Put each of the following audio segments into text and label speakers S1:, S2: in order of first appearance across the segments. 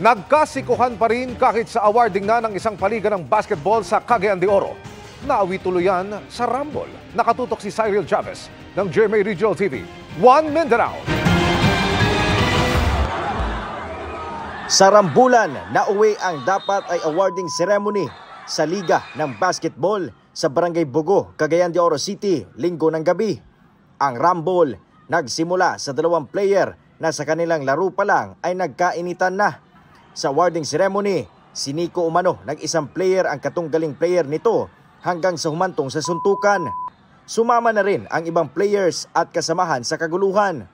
S1: Nagkasikuhan pa rin kahit sa awarding na ng isang paliga ng basketball sa Cagayan de Oro. Naawi tuluyan sa Rumble. Nakatutok si Cyril Chavez ng GMA Regional TV. One Mindanao.
S2: Sa Rambulan, nauwi ang dapat ay awarding ceremony sa Liga ng Basketball sa Barangay Bugo, Cagayan de Oro City, linggo ng gabi. Ang Rumble nagsimula sa 2 player na sa kanilang laro pa lang ay nagkainitan na. Sa awarding ceremony, si Nico umano nag-isang player ang katunggaling player nito hanggang sa humantong sa suntukan. Sumama na rin ang ibang players at kasamahan sa kaguluhan.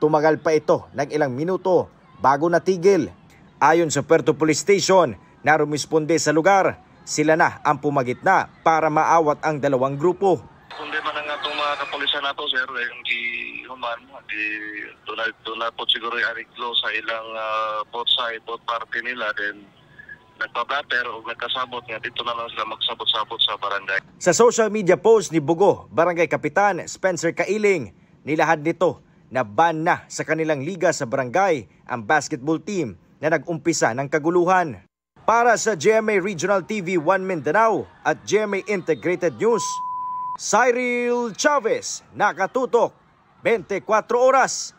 S2: Tumagal pa ito ng ilang minuto bago natigil. Ayon sa Puerto Police Station na rumisponde sa lugar, sila na ang pumagitna para maawat ang dalawang grupo.
S3: Kundi man ang atong mga kapulisan nato, sir, yung di human, doon na po siguro yung ariglo sa ilang both side, both party nila, then nagpa-batter o nagkasabot nga, dito na lang sila magsabot-sabot sa barangay.
S2: Sa social media post ni Bugo, Barangay Kapitan Spencer Kailing, nilahad nito na ban na sa kanilang liga sa barangay ang basketball team na nag-umpisa ng kaguluhan. Para sa GMA Regional TV 1 Mindanao at GMA Integrated News, Cyril Chavez, nakatutok 24 oras.